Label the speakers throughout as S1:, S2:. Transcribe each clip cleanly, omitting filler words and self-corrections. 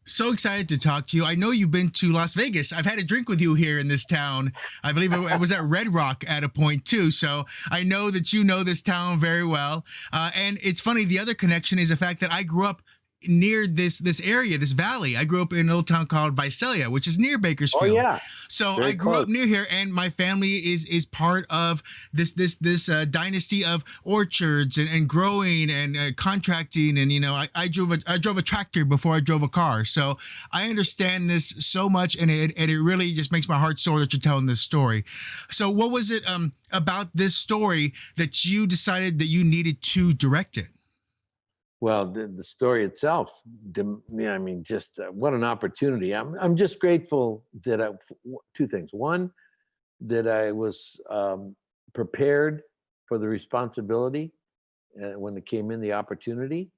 S1: So excited to talk to you. I know you've been to Las Vegas. I've had a drink with you here in this town. I believe it was at Red Rock at a point too. So I know that you know this town very well. And it's funny. The other connection is the fact that I grew up near this area, this valley. I grew up in a little town called Visalia, which is near
S2: Oh
S1: Bakersfield.
S2: yeah,
S1: So I
S2: very
S1: grew up
S2: close.
S1: near here, and my family is part of this dynasty of orchards and growing and contracting. And I drove a tractor before I drove a car, so I understand this so much, and it really just makes my heart sore that you're telling this story. So what was it about this story that you decided that you needed to direct it?
S2: Well, the story itself, yeah, I mean, just what an opportunity. I'm just grateful that two things. One, that I was prepared for the responsibility when it came in, the opportunity,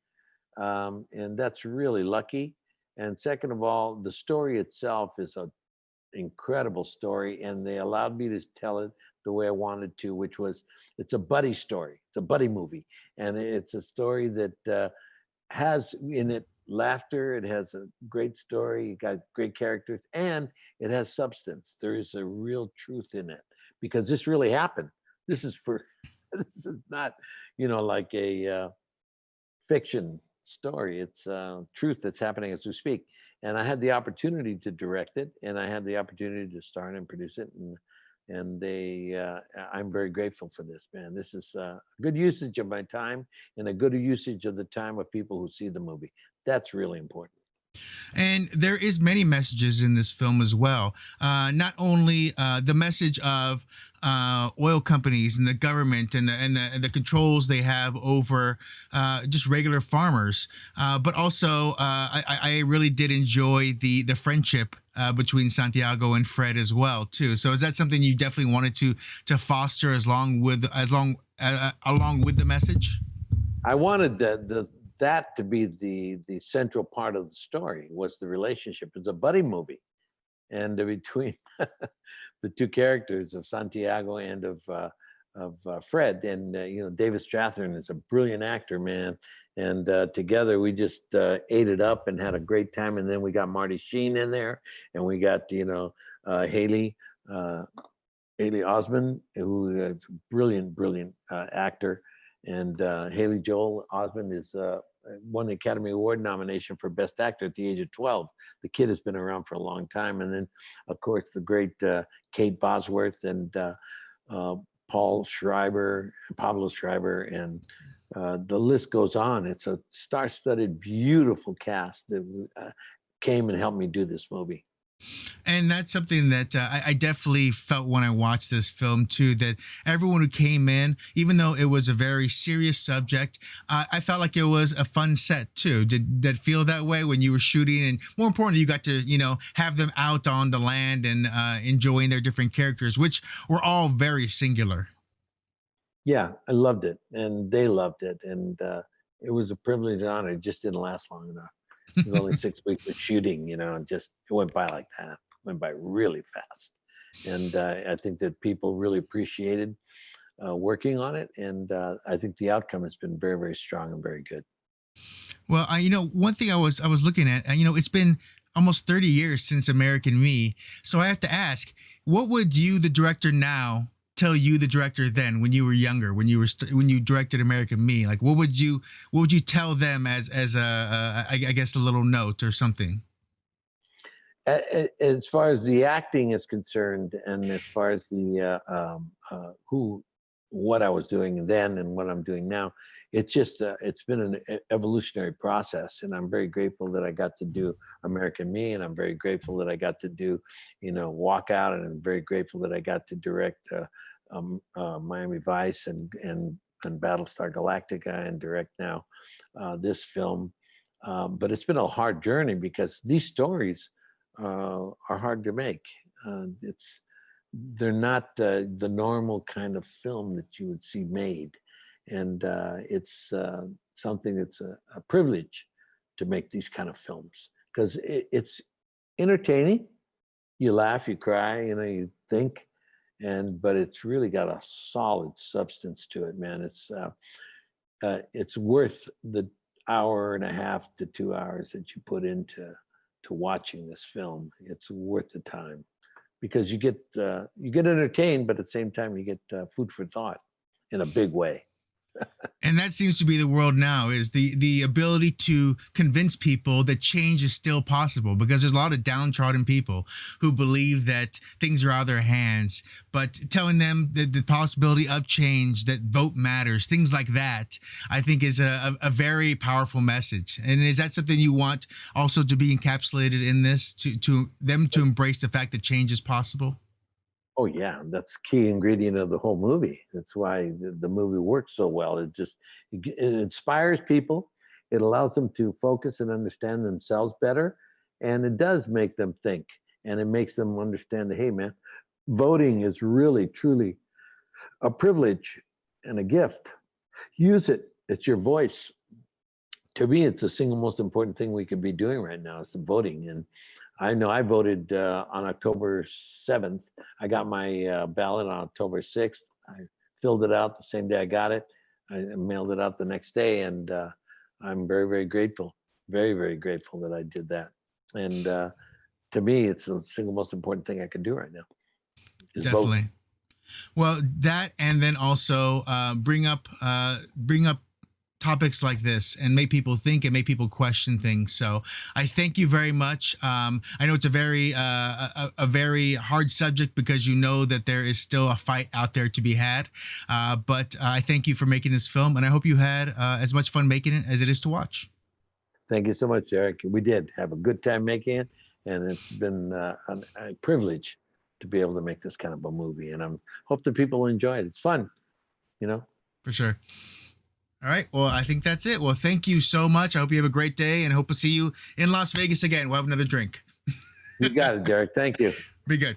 S2: and that's really lucky. And second of all, the story itself is a incredible story, and they allowed me to tell it the way I wanted to, which was it's a buddy story. It's a buddy movie, and it's a story that has in it laughter. It has a great story. It got great characters, and it has substance. There is a real truth in it because this really happened. This is for this is not, like a fiction story. It's truth that's happening as we speak. And I had the opportunity to direct it, and I had the opportunity to star and produce it, and I'm very grateful for this, man. This is a good usage of my time and a good usage of the time of people who see the movie. That's really important.
S1: And there is many messages in this film as well. Not only the message of oil companies and the government and the controls they have over just regular farmers, but also I really did enjoy the friendship between Santiago and Fred as well too. So is that something you definitely wanted to foster along with the message?
S2: I wanted that to be the central part of the story was the relationship. It's a buddy movie, and between the two characters of Santiago and of Fred, and David Strathairn is a brilliant actor, man. And together we just ate it up and had a great time. And then we got Marty Sheen in there, and we got Haley. Uh, Haley Osmond, who is a brilliant, brilliant actor, and Haley Joel Osment is won the Academy Award nomination for Best Actor at the age of 12. The kid has been around for a long time. And then, of course, the great Kate Bosworth and uh, Pablo Schreiber, and the list goes on. It's a star-studded, beautiful cast that came and helped me do this movie.
S1: And that's something that I definitely felt when I watched this film too. That everyone who came in, even though it was a very serious subject, I felt like it was a fun set too. Did that feel that way when you were shooting? And more importantly, you got to have them out on the land and enjoying their different characters, which were all very singular.
S2: Yeah, I loved it, and they loved it, and it was a privilege and honor. It just didn't last long enough. It was only 6 weeks of shooting, and just it went by like that. It went by really fast, and I think that people really appreciated working on it, and I think the outcome has been very, very strong and very good.
S1: Well, one thing I was looking at, it's been almost 30 years since American Me, so I have to ask, what would you, the director now, tell you, the director then, when you were younger, when you directed American Me? Like, what would you tell them as I guess a little note or something?
S2: As far as the acting is concerned, and as far as the what I was doing then and what I'm doing now, it's been an evolutionary process, and I'm very grateful that I got to do American Me, and I'm very grateful that I got to do, Walk Out, and I'm very grateful that I got to direct Miami Vice and Battlestar Galactica, and direct now this film. But it's been a hard journey because these stories are hard to make. It's They're not the normal kind of film that you would see made, and it's something that's a privilege to make these kind of films because it's entertaining. You laugh, you cry, you think, and but it's really got a solid substance to it, man. It's worth the hour and a half to 2 hours that you put into to to watching this film. It's worth the time because you get entertained, but at the same time you get food for thought in a big way.
S1: And that seems to be the world now, is the ability to convince people that change is still possible, because there's a lot of downtrodden people who believe that things are out of their hands, but telling them that the possibility of change, that vote matters, things like that, I think is a very powerful message. And is that something you want also to be encapsulated in this, to them to embrace the fact that change is possible?
S2: Oh yeah, that's key ingredient of the whole movie. That's why the movie works so well. It inspires people. It allows them to focus and understand themselves better, and it does make them think. And it makes them understand that, hey man, voting is really truly a privilege and a gift. Use it. It's your voice. To me, it's the single most important thing we could be doing right now is the voting. And I know I voted on October 7th. I got my ballot on October 6th. I filled it out the same day I got it. I mailed it out the next day, and I'm very, very grateful. Very, very grateful that I did that. And to me, it's the single most important thing I could do right now is vote.
S1: Definitely. Well, that, and then also bring up topics like this and make people think and make people question things. So I thank you very much. I know it's a very hard subject, because you know that there is still a fight out there to be had. But I thank you for making this film, and I hope you had as much fun making it as it is to watch.
S2: Thank you so much, Eric. We did have a good time making it, and it's been a privilege to be able to make this kind of a movie. And I hope that people enjoy it. It's fun, you know.
S1: For sure. All right. Well, I think that's it. Well, thank you so much. I hope you have a great day, and hope to see you in Las Vegas again. We'll have another drink.
S2: You got it, Derek. Thank you.
S1: Be good.